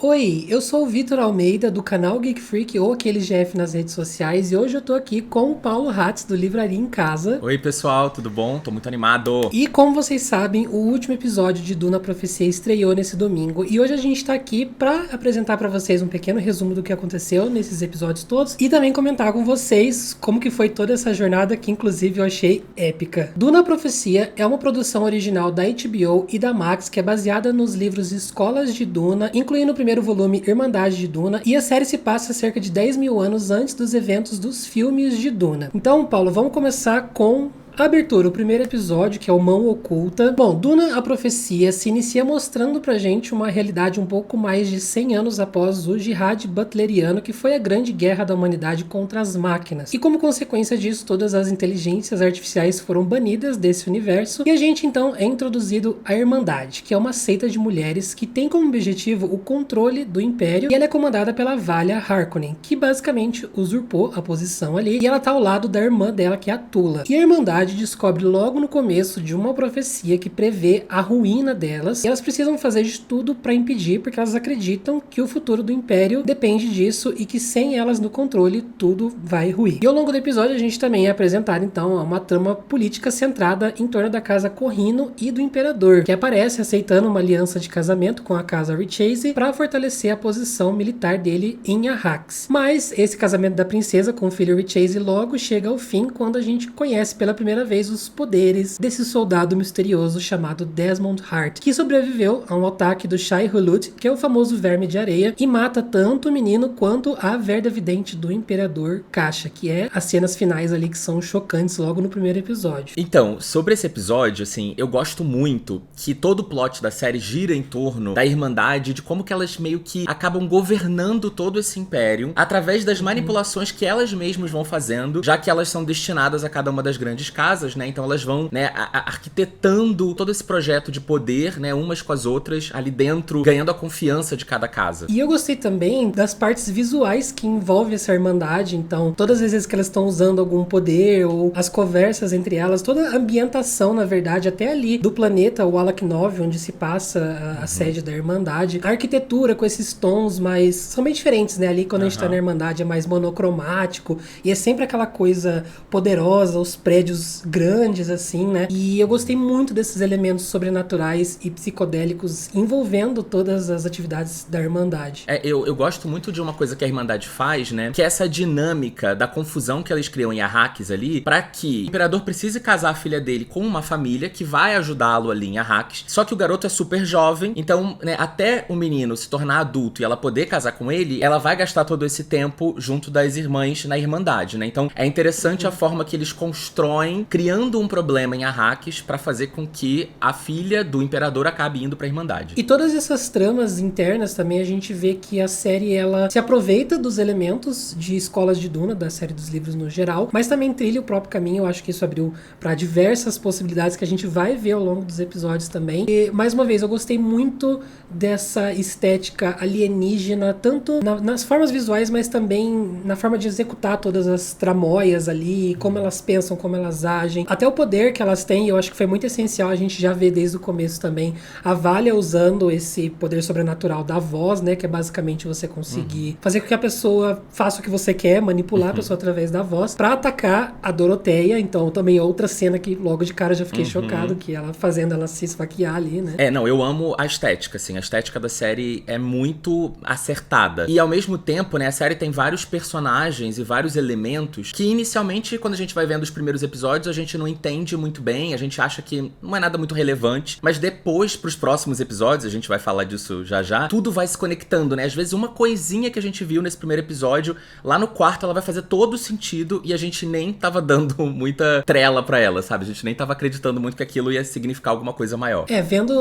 Oi, eu sou o Vitor Almeida do canal Geek Freak ou aquele GF nas redes sociais e hoje eu tô aqui com o Paulo Hatz do Livraria em Casa. Oi pessoal, tudo bom? Tô muito animado. E como vocês sabem, o último episódio de Duna Profecia estreou nesse domingo e hoje a gente tá aqui pra apresentar pra vocês um pequeno resumo do que aconteceu nesses episódios todos e também comentar com vocês como que foi toda essa jornada que inclusive eu achei épica. Duna Profecia é uma produção original da HBO e da Max que é baseada nos livros Escolas de Duna, incluindo o primeiro volume Irmandade de Duna, e a série se passa cerca de 10 mil anos antes dos eventos dos filmes de Duna. Então, Paulo, vamos começar com a abertura, o primeiro episódio, que é o Mão Oculta. Bom, Duna, a Profecia, se inicia mostrando pra gente uma realidade um pouco mais de 100 anos após o Jihad Butleriano, que foi a grande guerra da humanidade contra as máquinas. E como consequência disso, todas as inteligências artificiais foram banidas desse universo, e a gente então é introduzido à Irmandade, que é uma seita de mulheres que tem como objetivo o controle do Império, e ela é comandada pela Valia Harkonnen, que basicamente usurpou a posição ali, e ela tá ao lado da irmã dela, que é a Tula. E a Irmandade descobre logo no começo de uma profecia que prevê a ruína delas, e elas precisam fazer de tudo para impedir, porque elas acreditam que o futuro do Império depende disso e que sem elas no controle tudo vai ruir. E ao longo do episódio a gente também é apresentado então uma trama política centrada em torno da casa Corrino e do Imperador, que aparece aceitando uma aliança de casamento com a casa Richese para fortalecer a posição militar dele em Arrakis. Mas esse casamento da princesa com o filho Richese logo chega ao fim quando a gente conhece pela primeira vez os poderes desse soldado misterioso chamado Desmond Hart, que sobreviveu a um ataque do Shai Hulud, que é o famoso verme de areia, e mata tanto o menino quanto a Verda Vidente do Imperador Kasha, que é as cenas finais ali que são chocantes logo no primeiro episódio. Então, sobre esse episódio, assim, eu gosto muito que todo o plot da série gira em torno da Irmandade, de como que elas meio que acabam governando todo esse império através das manipulações que elas mesmas vão fazendo, já que elas são destinadas a cada uma das grandes casas, né? Então elas vão, né, arquitetando todo esse projeto de poder, né, umas com as outras ali dentro, ganhando a confiança de cada casa. E eu gostei também das partes visuais que envolvem essa irmandade, então todas as vezes que elas estão usando algum poder ou as conversas entre elas, toda a ambientação, na verdade, até ali do planeta, o Alak 9, onde se passa a sede da Irmandade, a arquitetura com esses tons mais... são bem diferentes, né? Ali quando a gente tá na Irmandade é mais monocromático e é sempre aquela coisa poderosa, os prédios grandes, assim, né? E eu gostei muito desses elementos sobrenaturais e psicodélicos envolvendo todas as atividades da Irmandade. Eu gosto muito de uma coisa que a Irmandade faz, né? Que é essa dinâmica da confusão que eles criam em Arrakis ali, pra que o Imperador precise casar a filha dele com uma família que vai ajudá-lo ali em Arrakis. Só que o garoto é super jovem, então, né, até o menino se tornar adulto e ela poder casar com ele, ela vai gastar todo esse tempo junto das irmãs na Irmandade, né? Então, é interessante a forma que eles constroem, criando um problema em Arrakis pra fazer com que a filha do Imperador acabe indo pra Irmandade. E todas essas tramas internas também a gente vê que a série ela se aproveita dos elementos de Escolas de Duna, da série dos livros no geral, mas também trilha o próprio caminho. Eu acho que isso abriu para diversas possibilidades que a gente vai ver ao longo dos episódios também. E, mais uma vez, eu gostei muito dessa estética alienígena, tanto nas formas visuais, mas também na forma de executar todas as tramóias ali, como elas pensam, como elas agem, até o poder que elas têm. Eu acho que foi muito essencial, a gente já vê desde o começo também a Valia usando esse poder sobrenatural da voz, né, que é basicamente você conseguir fazer com que a pessoa faça o que você quer, manipular a pessoa através da voz, pra atacar a Doroteia. Então também outra cena que logo de cara eu já fiquei chocado, que ela fazendo ela se esfaquear ali, né. Não, eu amo a estética, assim, a estética da série é muito acertada. E ao mesmo tempo, né, a série tem vários personagens e vários elementos que inicialmente, quando a gente vai vendo os primeiros episódios, a gente não entende muito bem, a gente acha que não é nada muito relevante, mas depois, pros próximos episódios, a gente vai falar disso já já, tudo vai se conectando, né? Às vezes uma coisinha que a gente viu nesse primeiro episódio, lá no quarto ela vai fazer todo sentido e a gente nem tava dando muita trela pra ela, sabe? A gente nem tava acreditando muito que aquilo ia significar alguma coisa maior. Vendo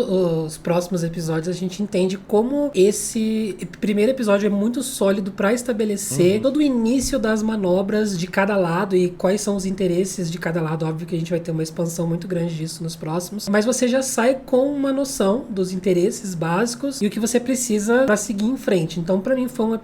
os próximos episódios, a gente entende como esse primeiro episódio é muito sólido pra estabelecer todo o início das manobras de cada lado e quais são os interesses de cada escalado. Óbvio que a gente vai ter uma expansão muito grande disso nos próximos. Mas você já sai com uma noção dos interesses básicos e o que você precisa pra seguir em frente. Então, pra mim, foi um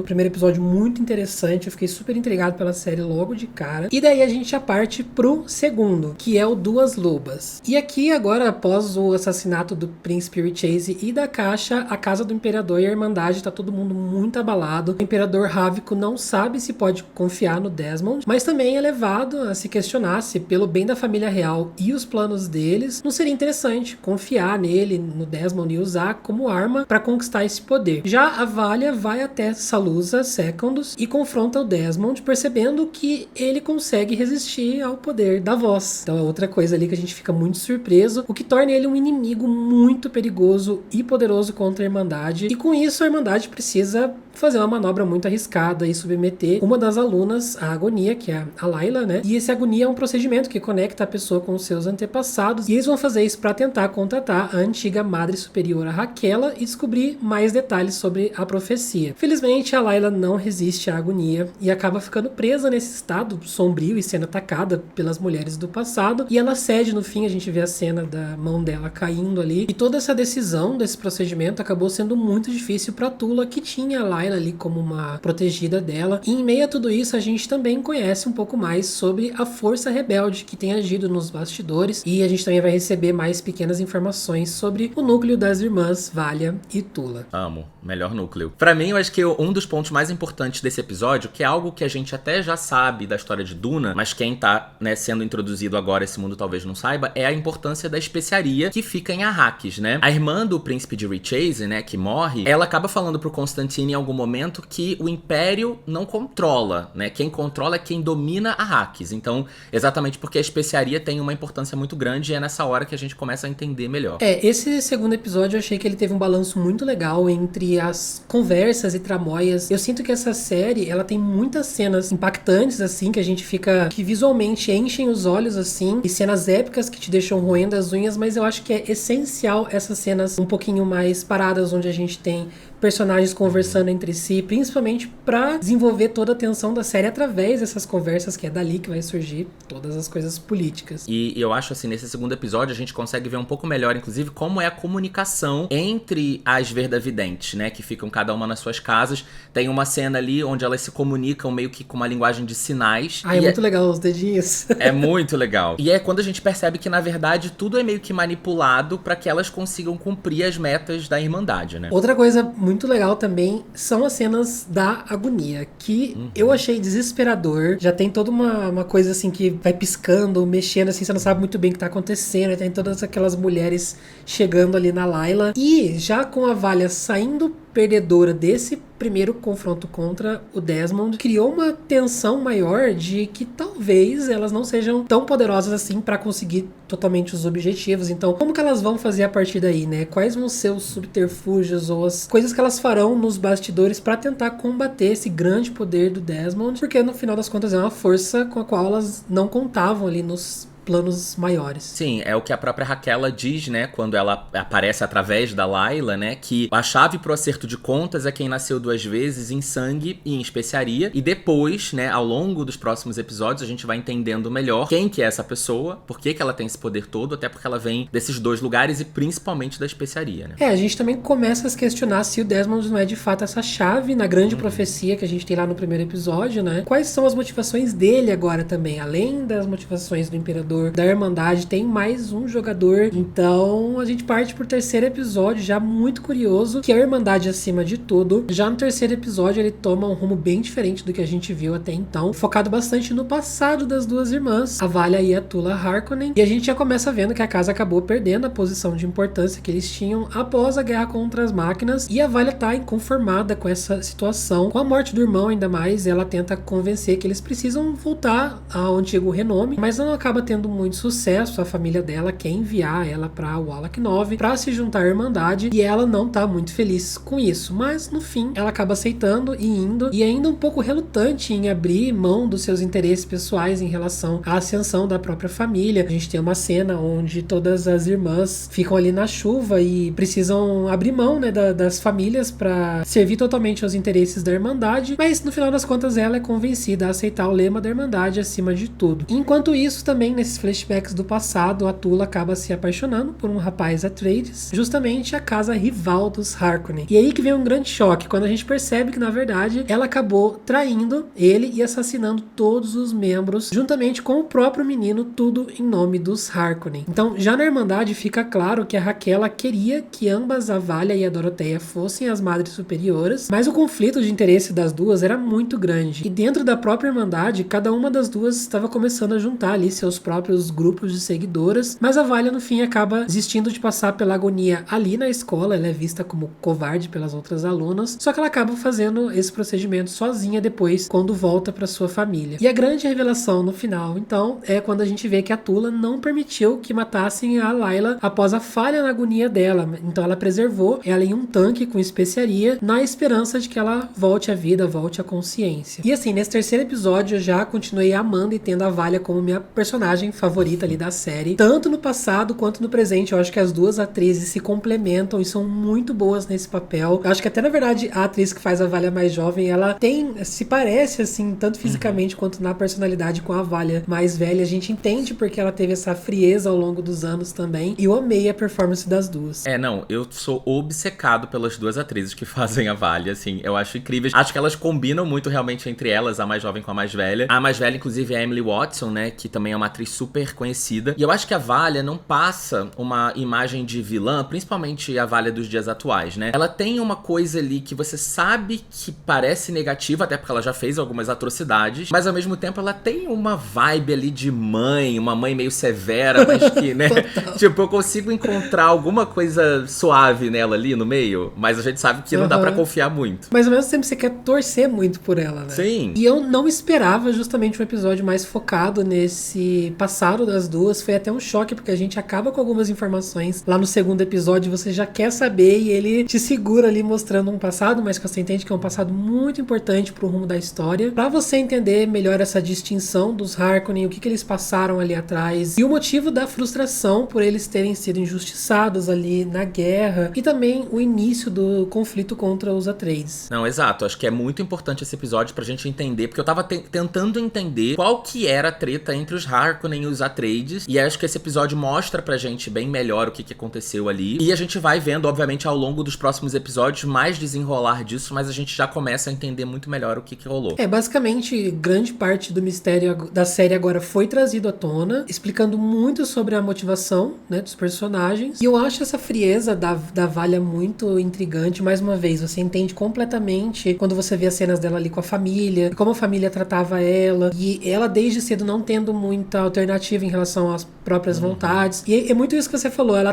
primeiro episódio muito interessante. Eu fiquei super intrigado pela série logo de cara. E daí a gente já parte pro segundo, que é o Duas Lobas. E aqui, agora, após o assassinato do Príncipe Richese e da Caixa, a Casa do Imperador e a Irmandade tá todo mundo muito abalado. O Imperador Rávico não sabe se pode confiar no Desmond, mas também é levado a se questionar se, pelo bem da família real e os planos deles, não seria interessante confiar nele, no Desmond, e usar como arma para conquistar esse poder. Já a Valia vai até Salusa Secondus e confronta o Desmond, percebendo que ele consegue resistir ao poder da voz. Então é outra coisa ali que a gente fica muito surpreso, o que torna ele um inimigo muito perigoso e poderoso contra a Irmandade. E com isso a Irmandade precisa fazer uma manobra muito arriscada e submeter uma das alunas à agonia, que é a Layla, né? E esse agonia é um procedimento que conecta a pessoa com os seus antepassados, e eles vão fazer isso para tentar contatar a antiga Madre Superiora Raquela e descobrir mais detalhes sobre a profecia. Felizmente, a Layla não resiste à agonia e acaba ficando presa nesse estado sombrio e sendo atacada pelas mulheres do passado, e ela cede no fim. A gente vê a cena da mão dela caindo ali, e toda essa decisão desse procedimento acabou sendo muito difícil para Tula, que tinha a Layla ali como uma protegida dela. E em meio a tudo isso, a gente também conhece um pouco mais sobre a Força Rebelde que tem agido nos bastidores, e a gente também vai receber mais pequenas informações sobre o núcleo das irmãs Valia e Tula. Amo, melhor núcleo. Pra mim, eu acho que um dos pontos mais importantes desse episódio, que é algo que a gente até já sabe da história de Duna, mas quem tá, né, sendo introduzido agora esse mundo talvez não saiba, é a importância da especiaria que fica em Arrakis, né? A irmã do príncipe de Richese, né, que morre, ela acaba falando pro Constantine em algum momento que o Império não controla, né? Quem controla é quem domina Arrakis. Então, exatamente porque a especiaria tem uma importância muito grande, e é nessa hora que a gente começa a entender melhor. Esse segundo episódio eu achei que ele teve um balanço muito legal entre as conversas e tramóias. Eu sinto que essa série, ela tem muitas cenas impactantes, assim, que a gente fica, que visualmente enchem os olhos, assim, e cenas épicas que te deixam roendo as unhas, mas eu acho que é essencial essas cenas um pouquinho mais paradas, onde a gente tem personagens conversando entre si, principalmente pra desenvolver toda a tensão da série através dessas conversas, que é dali que vai surgir todas as coisas políticas. E eu acho assim, nesse segundo episódio a gente consegue ver um pouco melhor, inclusive, como é a comunicação entre as verdavidentes, né, que ficam cada uma nas suas casas. Tem uma cena ali onde elas se comunicam meio que com uma linguagem de sinais. É muito legal os dedinhos. É muito legal. E é quando a gente percebe que, na verdade, tudo é meio que manipulado pra que elas consigam cumprir as metas da Irmandade, né? Outra coisa muito legal também são as cenas da agonia, que eu achei desesperador. Já tem toda uma coisa assim que vai piscando, mexendo, assim, você não sabe muito bem o que tá acontecendo. Tem todas aquelas mulheres chegando ali na Layla. E já com a Valia saindo perdedora desse primeiro confronto contra o Desmond, criou uma tensão maior de que talvez elas não sejam tão poderosas assim pra conseguir totalmente os objetivos. Então, como que elas vão fazer a partir daí, né? Quais vão ser os subterfúgios ou as coisas que elas farão nos bastidores pra tentar combater esse grande poder do Desmond? Porque no final das contas é uma força com a qual elas não contavam ali nos planos maiores. Sim, é o que a própria Raquela diz, né, quando ela aparece através da Layla, né, que a chave pro acerto de contas é quem nasceu duas vezes, em sangue e em especiaria, e depois, né, ao longo dos próximos episódios, a gente vai entendendo melhor quem que é essa pessoa, por que que ela tem esse poder todo, até porque ela vem desses dois lugares e principalmente da especiaria, né. A gente também começa a se questionar se o Desmond não é de fato essa chave na grande profecia que a gente tem lá no primeiro episódio, né. Quais são as motivações dele agora também, além das motivações do Imperador, da Irmandade, tem mais um jogador. Então a gente parte pro terceiro episódio já muito curioso, que é a Irmandade acima de tudo. Já no terceiro episódio ele toma um rumo bem diferente do que a gente viu até então, focado bastante no passado das duas irmãs, a Valia e a Tula Harkonnen, e a gente já começa vendo que a casa acabou perdendo a posição de importância que eles tinham após a guerra contra as máquinas, e a Valia tá inconformada com essa situação. Com a morte do irmão ainda mais, ela tenta convencer que eles precisam voltar ao antigo renome, mas não acaba tendo tendo muito sucesso. A família dela quer enviar ela pra Wallach 9 pra se juntar à Irmandade, e ela não tá muito feliz com isso, mas no fim ela acaba aceitando e indo, e ainda um pouco relutante em abrir mão dos seus interesses pessoais em relação à ascensão da própria família. A gente tem uma cena onde todas as irmãs ficam ali na chuva e precisam abrir mão, né, das famílias para servir totalmente aos interesses da Irmandade, mas no final das contas ela é convencida a aceitar o lema da Irmandade acima de tudo. Enquanto isso, também nesses flashbacks do passado, a Tula acaba se apaixonando por um rapaz Atreides, justamente a casa rival dos Harkonnen. E aí que vem um grande choque, quando a gente percebe que na verdade ela acabou traindo ele e assassinando todos os membros, juntamente com o próprio menino, tudo em nome dos Harkonnen. Então, já na Irmandade fica claro que a Raquel queria que ambas, a Valia e a Doroteia, fossem as Madres Superioras, mas o conflito de interesse das duas era muito grande. E dentro da própria Irmandade, cada uma das duas estava começando a juntar ali seus próprios grupos de seguidoras, mas a Valia no fim acaba desistindo de passar pela agonia ali na escola. Ela é vista como covarde pelas outras alunas, só que ela acaba fazendo esse procedimento sozinha depois, quando volta para sua família. E a grande revelação no final, então, é quando a gente vê que a Tula não permitiu que matassem a Layla após a falha na agonia dela. Então ela preservou ela em um tanque com especiaria, na esperança de que ela volte à vida, volte à consciência. E assim, nesse terceiro episódio eu já continuei amando e tendo a Valia como minha personagem favorita ali da série, tanto no passado quanto no presente. Eu acho que as duas atrizes se complementam e são muito boas nesse papel. Eu acho que até na verdade a atriz que faz a Valia mais jovem, ela se parece assim, tanto fisicamente quanto na personalidade, com a Valia mais velha. A gente entende porque ela teve essa frieza ao longo dos anos também, e eu amei a performance das duas. Não, eu sou obcecado pelas duas atrizes que fazem a Valia, assim, eu acho incríveis. Acho que elas combinam muito realmente entre elas, a mais jovem com a mais velha. A mais velha, inclusive, é a Emily Watson, né, que também é uma atriz super conhecida. E eu acho que a Valia não passa uma imagem de vilã, principalmente a Valia dos dias atuais, né? Ela tem uma coisa ali que você sabe que parece negativa, até porque ela já fez algumas atrocidades, mas ao mesmo tempo ela tem uma vibe ali de mãe, uma mãe meio severa, mas que, né, tipo, eu consigo encontrar alguma coisa suave nela ali no meio, mas a gente sabe que não dá pra confiar muito. Mas ao mesmo tempo você quer torcer muito por ela, né? Sim. E eu não esperava justamente um episódio mais focado nesse passado das duas. Foi até um choque, porque a gente acaba com algumas informações lá no segundo episódio, você já quer saber, e ele te segura ali mostrando um passado, mas que você entende que é um passado muito importante pro rumo da história, pra você entender melhor essa distinção dos Harkonnen, o que eles passaram ali atrás, e o motivo da frustração por eles terem sido injustiçados ali na guerra, e também o início do conflito contra os Atreides. Não, exato. Acho que é muito importante esse episódio pra gente entender, porque eu tava tentando entender qual que era a treta entre os Harkonnen e os Atreides, e acho que esse episódio mostra pra gente bem melhor o que aconteceu ali, e a gente vai vendo, obviamente, ao longo dos próximos episódios, mais desenrolar disso, mas a gente já começa a entender muito melhor o que rolou. Basicamente, grande parte do mistério da série agora foi trazido à tona, explicando muito sobre a motivação, né, dos personagens, e eu acho essa frieza da Valia muito intrigante. Mais uma vez, você entende completamente quando você vê as cenas dela ali com a família, como a família tratava ela, e ela desde cedo não tendo muita alternativa em relação às próprias vontades, e é muito isso que você falou, ela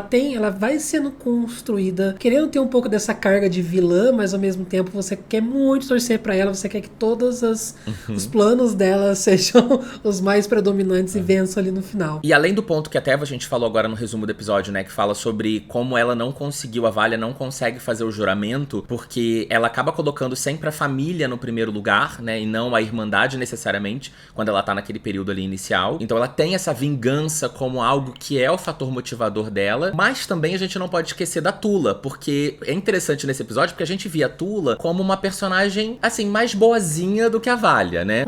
vai sendo construída querendo ter um pouco dessa carga de vilã, mas ao mesmo tempo você quer muito torcer pra ela, você quer que todos os planos dela sejam os mais predominantes e vençam ali no final. E além do ponto que até a gente falou agora no resumo do episódio, né, que fala sobre como ela não conseguiu, a Valia não consegue fazer o juramento, porque ela acaba colocando sempre a família no primeiro lugar, né, e não a Irmandade necessariamente, quando ela tá naquele período ali inicial. Então ela tem essa vingança como algo que é o fator motivador dela, mas também a gente não pode esquecer da Tula, porque é interessante nesse episódio, porque a gente via a Tula como uma personagem, assim, mais boazinha do que a Valia, né?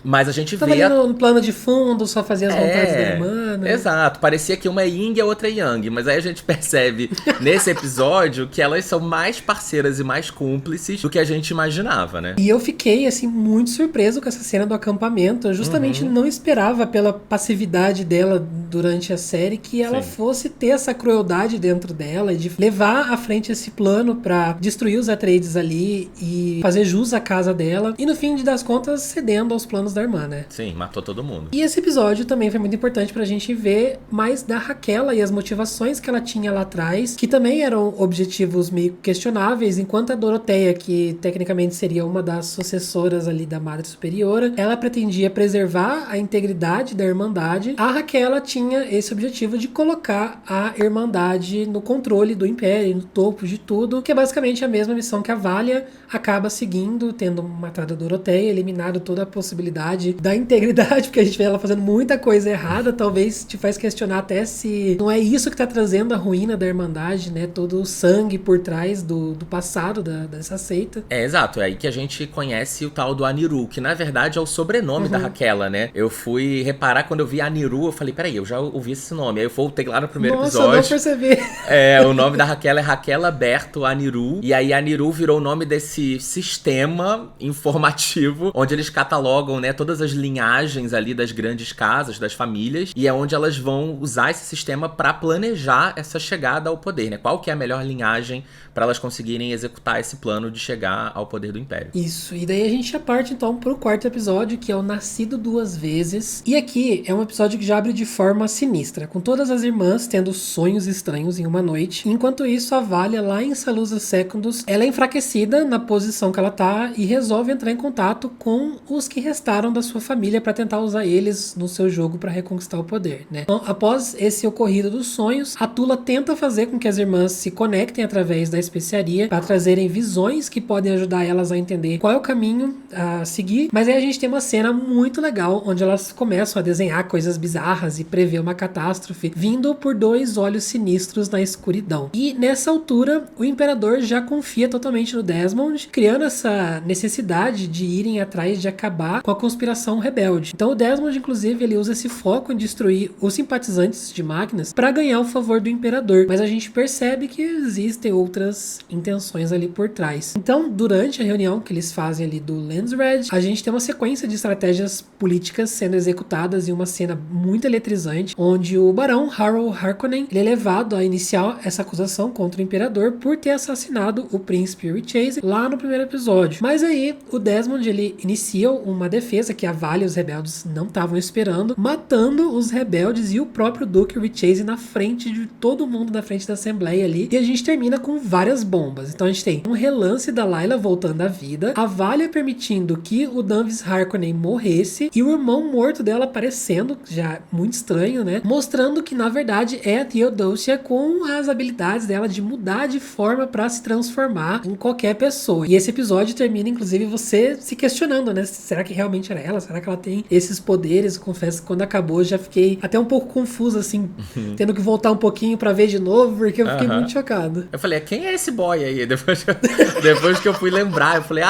Mas a gente Tava vê... ali no plano de fundo, só fazia as vontades da irmã, né? Exato, parecia que uma é Ying e a outra é Yang, mas aí a gente percebe nesse episódio que elas são mais parceiras e mais cúmplices do que a gente imaginava, né? E eu fiquei, assim, muito surpreso com essa cena do acampamento. Eu justamente não esperava, pela passividade dela durante a série que ela Sim. fosse ter essa crueldade dentro dela, de levar à frente esse plano pra destruir os Atreides ali e fazer jus à casa dela, e no fim das contas cedendo aos planos da irmã, né? Sim, matou todo mundo. E esse episódio também foi muito importante pra gente ver mais da Raquel e as motivações que ela tinha lá atrás, que também eram objetivos meio questionáveis, enquanto a Doroteia, que tecnicamente seria uma das sucessoras ali da Madre Superiora, ela pretendia preservar a integridade da Irmandade. A Raquel, ela tinha esse objetivo de colocar a Irmandade no controle do Império, no topo de tudo, que é basicamente a mesma missão que a Valia acaba seguindo, tendo matado a Doroteia, eliminado toda a possibilidade da integridade, porque a gente vê ela fazendo muita coisa errada, talvez te faz questionar até se não é isso que tá trazendo a ruína da Irmandade, né? Todo o sangue por trás do passado dessa seita. É, exato. É aí que a gente conhece o tal do Aniru, que na verdade é o sobrenome da Raquel, né? Eu fui reparar quando eu vi Aniru, eu falei, peraí, eu já ouvi esse nome. Aí eu voltei lá no primeiro episódio. Nossa, eu não percebi. O nome da Raquel é Raquel Alberto Aniru. E aí Aniru virou o nome desse sistema informativo, onde eles catalogam, né, todas as linhagens ali das grandes casas, das famílias, e é onde elas vão usar esse sistema pra planejar essa chegada ao poder, né? Qual que é a melhor linhagem pra elas conseguirem executar esse plano de chegar ao poder do Império. Isso, e daí a gente já parte então pro quarto episódio, que é o Nascido Duas Vezes. E aqui é um episódio que já abre de forma sinistra, com todas as irmãs tendo sonhos estranhos em uma noite. Enquanto isso, a Valia, lá em Salusa Secundus, ela é enfraquecida na posição que ela tá e resolve entrar em contato com os que restaram da sua família para tentar usar eles no seu jogo para reconquistar o poder, né? Então, após esse ocorrido dos sonhos, a Tula tenta fazer com que as irmãs se conectem através da especiaria para trazerem visões que podem ajudar elas a entender qual é o caminho a seguir. Mas aí a gente tem uma cena muito legal onde elas começam a desenhar coisas bizarras e prever uma catástrofe vindo por dois olhos sinistros na escuridão. E nessa altura, o imperador já confia totalmente no Desmond, criando essa necessidade de irem atrás de acabar com a conspiração rebelde. Então o Desmond, inclusive, ele usa esse foco em destruir os simpatizantes de Magnus para ganhar o favor do imperador. Mas a gente percebe que existem outras intenções ali por trás. Então, durante a reunião que eles fazem ali do Landsred, a gente tem uma sequência de estratégias políticas sendo executadas em uma cena muito eletrizante, onde o barão Harold Harkonnen ele é levado a iniciar essa acusação contra o imperador por ter assassinado o príncipe Richase lá no primeiro episódio. Mas aí, o Desmond ele inicia uma defesa que a Valia e os rebeldes não estavam esperando, matando os rebeldes e o próprio Duque Richase na frente de todo mundo, na frente da Assembleia ali. E a gente termina com várias bombas. Então a gente tem um relance da Layla voltando à vida, a Valia permitindo que o Danvis Harkonnen morresse e o irmão morto dela aparecendo, já muito estranho, né? Mostrando que na verdade é a Theodosia com as habilidades dela de mudar de forma pra se transformar em qualquer pessoa. E esse episódio termina inclusive você se questionando, né? Será que realmente era ela? Será que ela tem esses poderes? Eu confesso que quando acabou já fiquei até um pouco confuso assim, tendo que voltar um pouquinho pra ver de novo, porque eu fiquei muito chocado. Eu falei, quem é esse boy aí? Depois que eu fui lembrar, eu falei,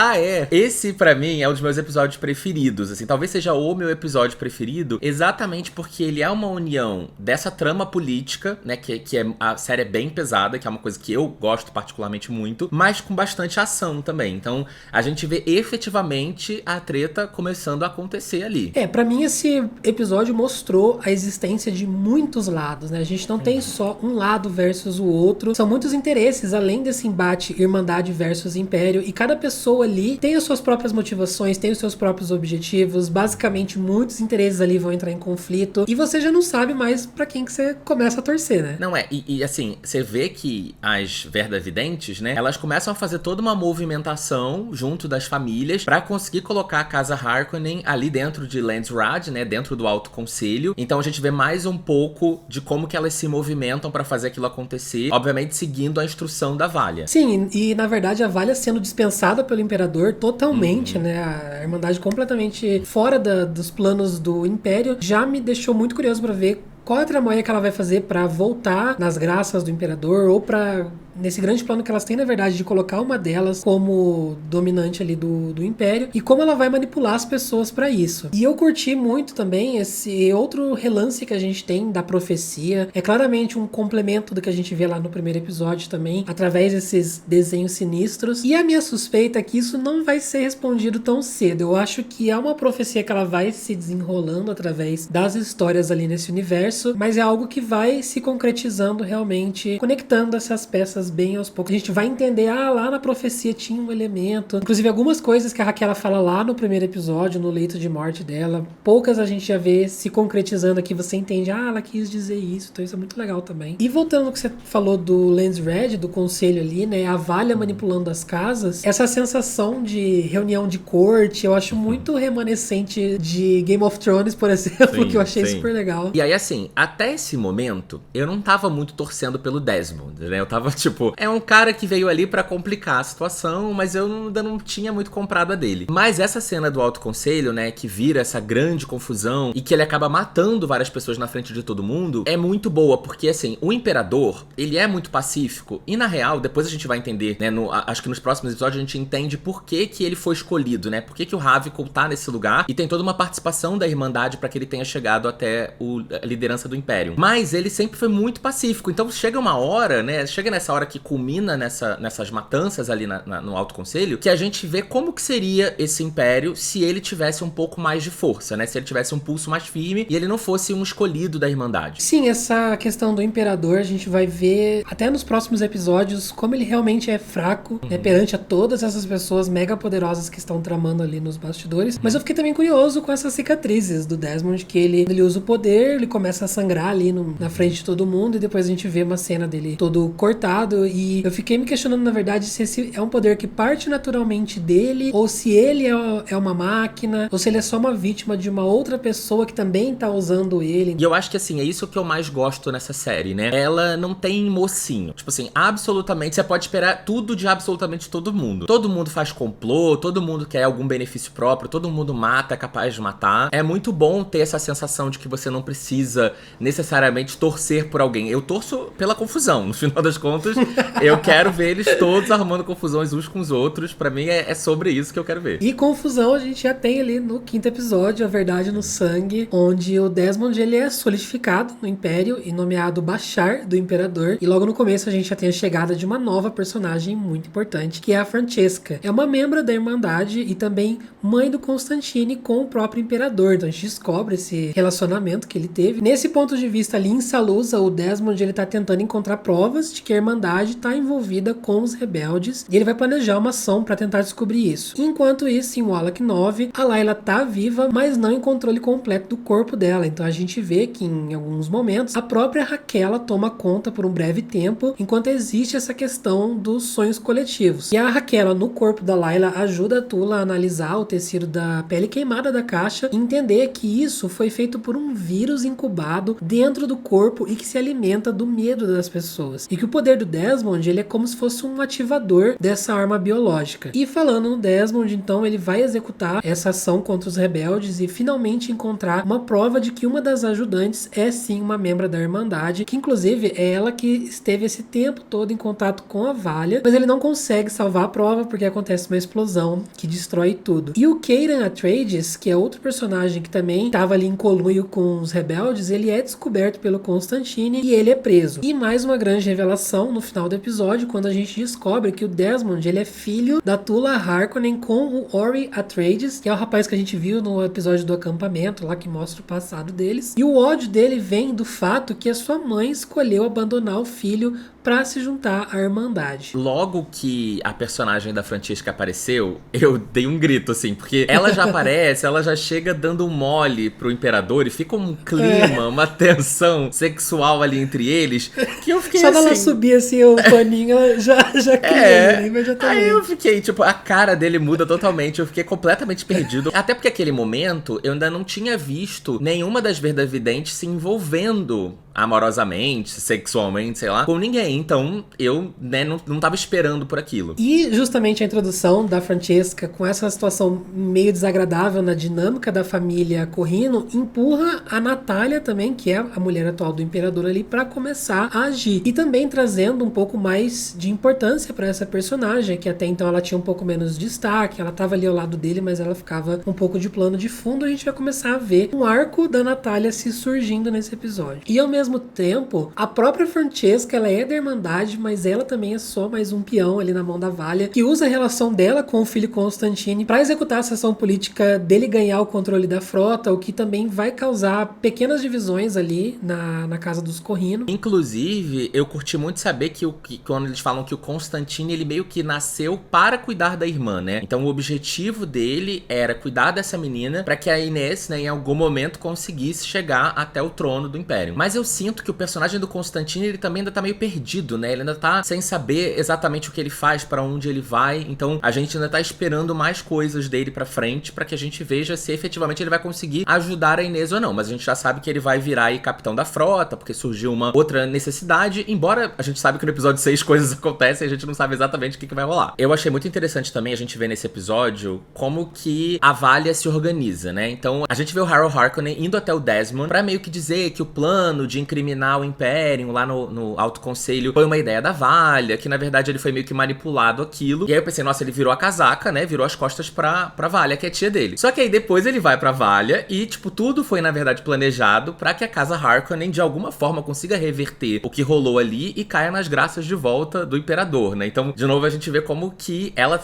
esse pra mim é um dos meus episódios preferidos, assim, talvez seja o meu episódio preferido, exatamente porque ele é uma união dessa trama política, né, que é, a série é bem pesada, que é uma coisa que eu gosto particularmente muito, mas com bastante ação também. Então, a gente vê efetivamente a treta começando a acontecer ali. Pra mim esse episódio mostrou a existência de muitos lados, né? A gente não tem só um lado versus o outro, são muitos interesses, além desse embate Irmandade versus Império, e cada pessoa ali tem as suas próprias motivações, tem os seus próprios objetivos, basicamente muitos interesses ali vão entrar em conflito, e você já não sabe mais pra quem que você começa a torcer, né? Não e assim, você vê que as Verdavidentes, né, elas começam a fazer toda uma movimentação junto das famílias pra conseguir colocar a Casa Harkonnen ali dentro de Landsraad, né, dentro do Alto Conselho. Então a gente vê mais um pouco de como que elas se movimentam pra fazer aquilo acontecer, obviamente seguindo a instrução da Valia. Sim, e na verdade a Valia sendo dispensada pelo Imperador totalmente, né, a Irmandade completamente fora dos planos do Império, já me deixou muito curioso pra ver qual é a tramoia que ela vai fazer pra voltar nas graças do Imperador ou pra nesse grande plano que elas têm, na verdade, de colocar uma delas como dominante ali do Império, e como ela vai manipular as pessoas pra isso. E eu curti muito também esse outro relance que a gente tem da profecia. É claramente um complemento do que a gente vê lá no primeiro episódio também, através desses desenhos sinistros. E a minha suspeita é que isso não vai ser respondido tão cedo. Eu acho que é uma profecia que ela vai se desenrolando através das histórias ali nesse universo, mas é algo que vai se concretizando realmente, conectando essas peças bem aos poucos. A gente vai entender, lá na profecia tinha um elemento. Inclusive, algumas coisas que a Raquel fala lá no primeiro episódio, no leito de morte dela, poucas a gente já vê se concretizando aqui. Você entende, ela quis dizer isso. Então isso é muito legal também. E voltando ao que você falou do Landsred, do conselho ali, né, a Valia manipulando as casas, essa sensação de reunião de corte, eu acho muito remanescente de Game of Thrones, por exemplo, que eu achei super legal. E aí, assim, até esse momento, eu não tava muito torcendo pelo Desmond, né? Eu tava, tipo, é um cara que veio ali pra complicar a situação, mas eu ainda não tinha muito comprado a dele. Mas essa cena do Alto Conselho, né, que vira essa grande confusão e que ele acaba matando várias pessoas na frente de todo mundo, é muito boa, porque, assim, o Imperador, ele é muito pacífico, e na real, depois a gente vai entender, né, acho que nos próximos episódios a gente entende por que ele foi escolhido, né, por que o Ravik tá nesse lugar, e tem toda uma participação da Irmandade pra que ele tenha chegado até a liderança do Império. Mas ele sempre foi muito pacífico, então chega uma hora, né, chega nessa hora que culmina nessas matanças ali no Alto Conselho, que a gente vê como que seria esse Império se ele tivesse um pouco mais de força, né, se ele tivesse um pulso mais firme e ele não fosse um escolhido da Irmandade. Sim, essa questão do Imperador, a gente vai ver até nos próximos episódios como ele realmente é fraco, né, perante a todas essas pessoas mega poderosas que estão tramando ali nos bastidores. Mas eu fiquei também curioso com essas cicatrizes do Desmond, que ele usa o poder, ele começa a sangrar ali na frente de todo mundo, e depois a gente vê uma cena dele todo cortado, e eu fiquei me questionando, na verdade, se esse é um poder que parte naturalmente dele, ou se ele é uma máquina, ou se ele é só uma vítima de uma outra pessoa que também tá usando ele. E eu acho que, assim, é isso que eu mais gosto nessa série, né? Ela não tem mocinho. Tipo assim, absolutamente, você pode esperar tudo de absolutamente todo mundo. Todo mundo faz complô, todo mundo quer algum benefício próprio, todo mundo mata, é capaz de matar. É muito bom ter essa sensação de que você não precisa necessariamente torcer por alguém. Eu torço pela confusão, no final das contas. Eu quero ver eles todos arrumando confusões uns com os outros. Pra mim é sobre isso que eu quero ver. E confusão a gente já tem ali no 5º episódio, A Verdade no Sangue, onde o Desmond ele é solidificado no Império e nomeado Bashar do Imperador. E logo no começo a gente já tem a chegada de uma nova personagem muito importante, que é a Francesca. É uma membro da Irmandade e também mãe do Constantine com o próprio Imperador. Então a gente descobre esse relacionamento que ele teve. Nesse ponto de vista ali em Salusa, o Desmond ele tá tentando encontrar provas de que a Irmandade tá envolvida com os rebeldes, e ele vai planejar uma ação para tentar descobrir isso. Enquanto isso, em Wallach 9, a Layla tá viva, mas não em controle completo do corpo dela. Então a gente vê que em alguns momentos a própria Raquel toma conta por um breve tempo, enquanto existe essa questão dos sonhos coletivos. E a Raquel, no corpo da Layla, ajuda a Tula a analisar o tecido da pele queimada da caixa e entender que isso foi feito por um vírus incubado dentro do corpo e que se alimenta do medo das pessoas. E que o poder do Desmond, ele é como se fosse um ativador dessa arma biológica. E falando no Desmond, então, ele vai executar essa ação contra os rebeldes e finalmente encontrar uma prova de que uma das ajudantes é sim uma membro da Irmandade, que inclusive é ela que esteve esse tempo todo em contato com a Valia, mas ele não consegue salvar a prova porque acontece uma explosão que destrói tudo. E o Kaidan Atreides, que é outro personagem que também estava ali em conluio com os rebeldes, ele é descoberto pelo Constantine e ele é preso. E mais uma grande revelação no final do episódio, quando a gente descobre que o Desmond, ele é filho da Tula Harkonnen com o Ori Atreides, que é o rapaz que a gente viu no episódio do acampamento, lá que mostra o passado deles. E o ódio dele vem do fato que a sua mãe escolheu abandonar o filho pra se juntar à Irmandade. Logo que a personagem da Francesca apareceu, eu dei um grito, assim, porque ela já aparece, ela já chega dando um mole pro Imperador e fica um clima, uma tensão sexual ali entre eles, que eu fiquei só assim... Só dela subir assim o paninho, já cria imediatamente. Aí eu fiquei, tipo, a cara dele muda totalmente, eu fiquei completamente perdido. Até porque aquele momento, eu ainda não tinha visto nenhuma das verdavidentes se envolvendo amorosamente, sexualmente, sei lá, com ninguém. Então, eu, né, não tava esperando por aquilo. E justamente a introdução da Francesca com essa situação meio desagradável na dinâmica da família Corrino empurra a Natália também, que é a mulher atual do imperador ali, pra começar a agir. E também trazendo um pouco mais de importância pra essa personagem, que até então ela tinha um pouco menos de destaque, ela tava ali ao lado dele, mas ela ficava um pouco de plano de fundo. A gente vai começar a ver um arco da Natália se surgindo nesse episódio. E ao mesmo tempo, a própria Francesca, ela é da Irmandade, mas ela também é só mais um peão ali na mão da Valia, que usa a relação dela com o filho Constantine para executar a ação política dele ganhar o controle da frota, o que também vai causar pequenas divisões ali na casa dos Corrino. Inclusive, eu curti muito saber que quando eles falam que o Constantine, ele meio que nasceu para cuidar da irmã, né? Então o objetivo dele era cuidar dessa menina para que a Inês, né, em algum momento conseguisse chegar até o trono do Império. Mas eu sinto que o personagem do Constantine, ele também ainda tá meio perdido, né? Ele ainda tá sem saber exatamente o que ele faz, para onde ele vai. Então a gente ainda tá esperando mais coisas dele pra frente, para que a gente veja se efetivamente ele vai conseguir ajudar a Inês ou não. Mas a gente já sabe que ele vai virar aí capitão da frota, porque surgiu uma outra necessidade, embora a gente sabe que no episódio 6 coisas acontecem, a gente não sabe exatamente o que vai rolar. Eu achei muito interessante também a gente ver nesse episódio como que a Valia se organiza, né? Então a gente vê o Harold Harkonnen indo até o Desmond pra meio que dizer que o plano de incriminar o Império lá no Alto Conselho foi uma ideia da Valia, que na verdade ele foi meio que manipulado aquilo. E aí eu pensei, nossa, ele virou a casaca, né? Virou as costas pra Valia, que é a tia dele. Só que aí depois ele vai pra Valia e, tipo, tudo foi na verdade planejado pra que a casa Harkonnen de alguma forma consiga reverter o que rolou ali e caia nas graças de volta do Imperador, né? Então, de novo, a gente vê como que ela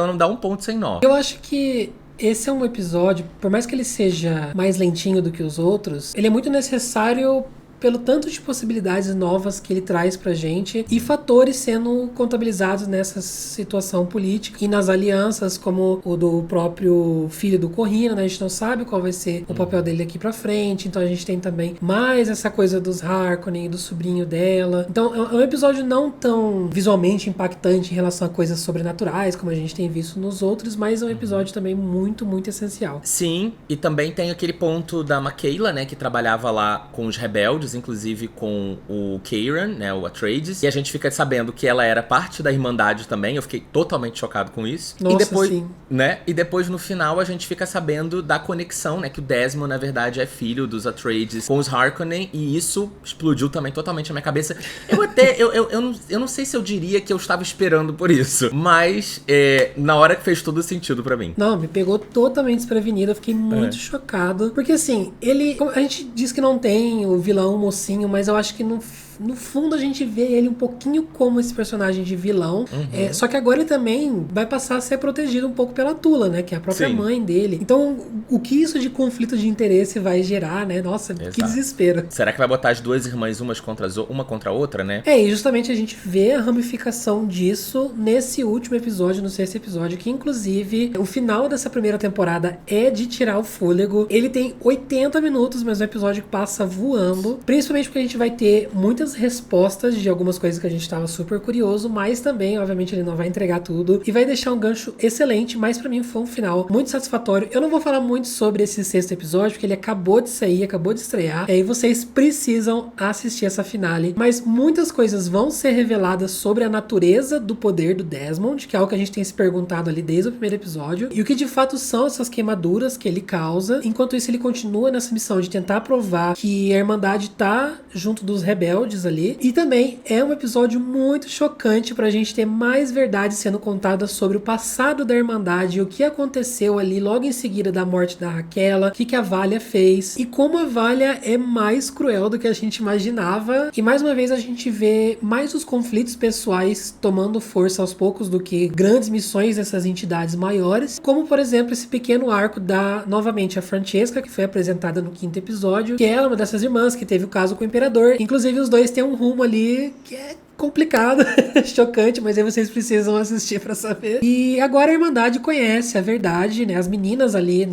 não dá um ponto sem nó. Eu acho que esse é um episódio, por mais que ele seja mais lentinho do que os outros, ele é muito necessário pelo tanto de possibilidades novas que ele traz pra gente e fatores sendo contabilizados nessa situação política e nas alianças, como o do próprio filho do Corrino, né? A gente não sabe qual vai ser o papel dele aqui pra frente, então a gente tem também mais essa coisa dos Harkonnen, do sobrinho dela. Então é um episódio não tão visualmente impactante em relação a coisas sobrenaturais, como a gente tem visto nos outros, mas é um episódio também muito, muito essencial. Sim, e também tem aquele ponto da Michaela, né, que trabalhava lá com os rebeldes, inclusive com o Kieran, né, o Atreides, e a gente fica sabendo que ela era parte da Irmandade também. Eu fiquei totalmente chocado com isso. Nossa, e depois, sim. Né, e depois no final a gente fica sabendo da conexão, né, que o Desmond na verdade é filho dos Atreides com os Harkonnen, e isso explodiu também totalmente a minha cabeça. Eu não sei se eu diria que eu estava esperando por isso, mas na hora que fez todo sentido pra mim. Não, me pegou totalmente desprevenido, eu fiquei muito chocado, porque assim, a gente diz que não tem o vilão mocinho, mas eu acho que no fundo a gente vê ele um pouquinho como esse personagem de vilão. Só que agora ele também vai passar a ser protegido um pouco pela Tula, né? Que é a própria mãe dele. Então, o que isso de conflito de interesse vai gerar, né? Nossa, que desespero. Será que vai botar as duas irmãs uma contra a outra, né? E justamente a gente vê a ramificação disso nesse último episódio, no sexto episódio, que inclusive o final dessa primeira temporada é de tirar o fôlego. Ele tem 80 minutos, mas o episódio passa voando. Principalmente porque a gente vai ter muitas respostas de algumas coisas que a gente tava super curioso, mas também, obviamente, ele não vai entregar tudo e vai deixar um gancho excelente, mas pra mim foi um final muito satisfatório. Eu não vou falar muito sobre esse sexto episódio, porque ele acabou de sair, acabou de estrear, e aí vocês precisam assistir essa finale, mas muitas coisas vão ser reveladas sobre a natureza do poder do Desmond, que é algo que a gente tem se perguntado ali desde o primeiro episódio, e o que de fato são essas queimaduras que ele causa. Enquanto isso, ele continua nessa missão de tentar provar que a Irmandade tá junto dos rebeldes ali. E também é um episódio muito chocante pra gente ter mais verdades sendo contadas sobre o passado da Irmandade, o que aconteceu ali logo em seguida da morte da Raquela, o que a Valia fez e como a Valia é mais cruel do que a gente imaginava. E mais uma vez a gente vê mais os conflitos pessoais tomando força aos poucos do que grandes missões dessas entidades maiores, como por exemplo esse pequeno arco da, novamente, a Francesca, que foi apresentada no quinto episódio, que ela é uma dessas irmãs que teve o caso com o Imperador. Inclusive os dois têm um rumo ali que é complicado, chocante, mas aí vocês precisam assistir pra saber. E agora a Irmandade conhece a verdade, né? As meninas ali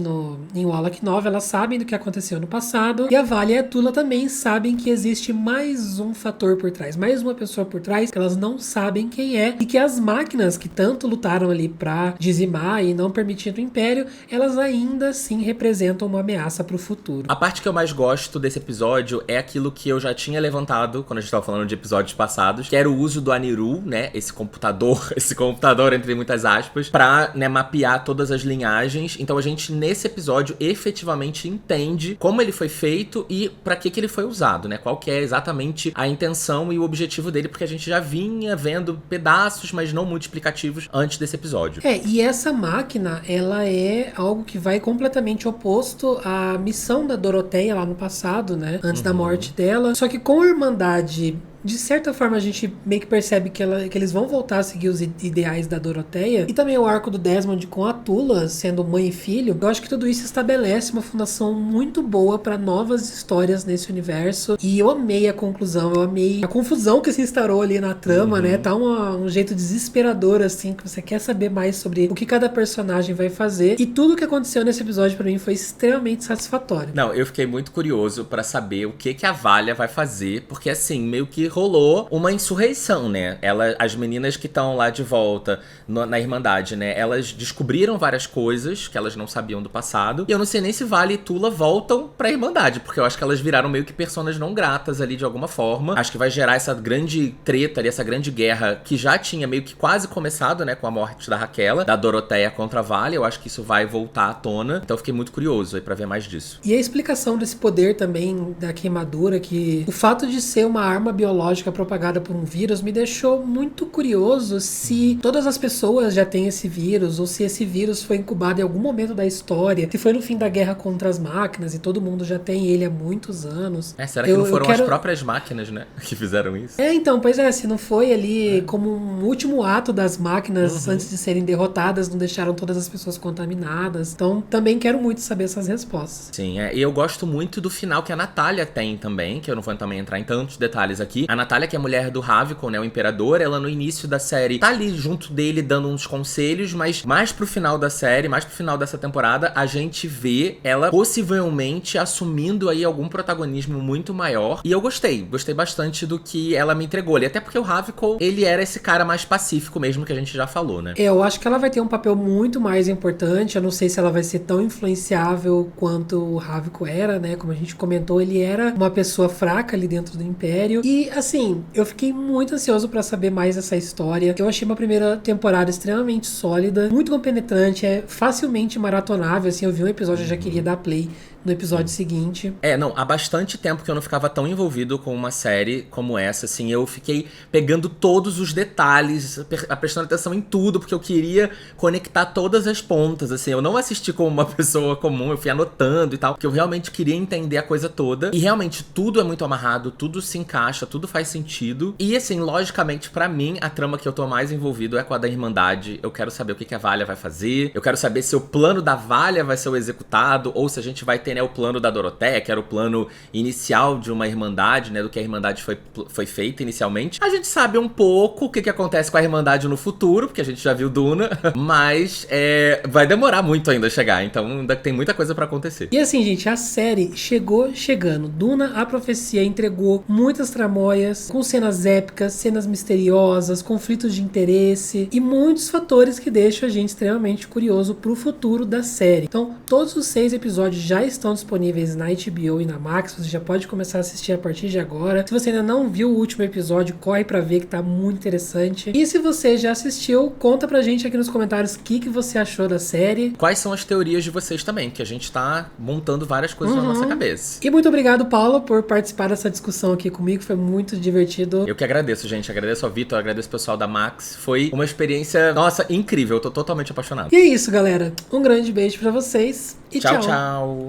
em Wallach Nova, elas sabem do que aconteceu no passado, e a Valia e a Tula também sabem que existe mais um fator por trás, mais uma pessoa por trás, que elas não sabem quem é, e que as máquinas que tanto lutaram ali pra dizimar e não permitir o Império, elas ainda assim representam uma ameaça pro futuro. A parte que eu mais gosto desse episódio é aquilo que eu já tinha levantado quando a gente tava falando de episódios passados, que era o uso do Aniru, né, esse computador entre muitas aspas, pra, né, mapear todas as linhagens. Então a gente, nesse episódio, efetivamente entende como ele foi feito e pra que ele foi usado, né, qual que é exatamente a intenção e o objetivo dele, porque a gente já vinha vendo pedaços, mas não muito explicativos antes desse episódio. E essa máquina, ela é algo que vai completamente oposto à missão da Doroteia lá no passado, né, antes da morte dela, só que com a Irmandade, de certa forma a gente meio que percebe que eles vão voltar a seguir os ideais da Doroteia, e também o arco do Desmond com a Tula sendo mãe e filho. Eu acho que tudo isso estabelece uma fundação muito boa para novas histórias nesse universo, e eu amei a conclusão, eu amei a confusão que se instaurou ali na trama, né, tá um jeito desesperador assim, que você quer saber mais sobre o que cada personagem vai fazer, e tudo que aconteceu nesse episódio para mim foi extremamente satisfatório. Não, eu fiquei muito curioso para saber o que a Valia vai fazer, porque assim, meio que rolou uma insurreição, né? As meninas que estão lá de volta na Irmandade, né? Elas descobriram várias coisas que elas não sabiam do passado. E eu não sei nem se Valia e Tula voltam pra Irmandade, porque eu acho que elas viraram meio que personas não gratas ali de alguma forma. Acho que vai gerar essa grande treta ali, essa grande guerra que já tinha meio que quase começado, né? Com a morte da Raquela, da Doroteia contra a Valia. Eu acho que isso vai voltar à tona. Então eu fiquei muito curioso aí pra ver mais disso. E a explicação desse poder também da queimadura, que o fato de ser uma arma biológica propagada por um vírus me deixou muito curioso se todas as pessoas já têm esse vírus, ou se esse vírus foi incubado em algum momento da história, se foi no fim da guerra contra as máquinas e todo mundo já tem ele há muitos anos. Será que não foram as próprias máquinas, né, que fizeram isso? Então, pois se não foi ali como um último ato das máquinas antes de serem derrotadas, não deixaram todas as pessoas contaminadas. Então, também quero muito saber essas respostas. Sim, e eu gosto muito do final que a Natália tem também, que eu não vou também entrar em tantos detalhes aqui. A Natália, que é a mulher do Ravicon, né, o Imperador, ela no início da série tá ali junto dele dando uns conselhos, mas mais pro final da série, mais pro final dessa temporada, a gente vê ela possivelmente assumindo aí algum protagonismo muito maior. E eu gostei bastante do que ela me entregou ali, até porque o Ravicon, ele era esse cara mais pacífico mesmo, que a gente já falou, né? Eu acho que ela vai ter um papel muito mais importante, eu não sei se ela vai ser tão influenciável quanto o Ravicon era, né, como a gente comentou, ele era uma pessoa fraca ali dentro do Império, e assim, eu fiquei muito ansioso pra saber mais dessa história. Eu achei uma primeira temporada extremamente sólida, muito compenetrante, é facilmente maratonável, assim, eu vi um episódio e já queria dar play no episódio seguinte. Não, há bastante tempo que eu não ficava tão envolvido com uma série como essa, assim, eu fiquei pegando todos os detalhes, prestando atenção em tudo, porque eu queria conectar todas as pontas, assim, eu não assisti como uma pessoa comum, eu fui anotando e tal, porque eu realmente queria entender a coisa toda, e realmente tudo é muito amarrado, tudo se encaixa, tudo faz sentido, e assim, logicamente, pra mim, a trama que eu tô mais envolvido é com a da Irmandade. Eu quero saber o que a Valia vai fazer, eu quero saber se o plano da Valia vai ser o executado, ou se a gente vai ter, né, o plano da Doroteia, que era o plano inicial de uma Irmandade, né, do que a Irmandade foi feita inicialmente. A gente sabe um pouco o que acontece com a Irmandade no futuro, porque a gente já viu Duna, mas vai demorar muito ainda a chegar, então ainda tem muita coisa pra acontecer. E assim, gente, a série chegou chegando. Duna, a Profecia, entregou muitas tramóias, com cenas épicas, cenas misteriosas, conflitos de interesse e muitos fatores que deixam a gente extremamente curioso pro futuro da série. Então, todos os 6 episódios já estão disponíveis na HBO e na Max, você já pode começar a assistir a partir de agora. Se você ainda não viu o último episódio, corre pra ver que tá muito interessante. E se você já assistiu, conta pra gente aqui nos comentários o que você achou da série. Quais são as teorias de vocês também, que a gente tá montando várias coisas na nossa cabeça. E muito obrigado, Paulo, por participar dessa discussão aqui comigo, foi muito divertido. Eu que agradeço, gente, agradeço ao Vitor, agradeço o pessoal da Max, foi uma experiência, nossa, incrível, eu tô totalmente apaixonado. E é isso, galera, um grande beijo pra vocês e tchau. Tchau.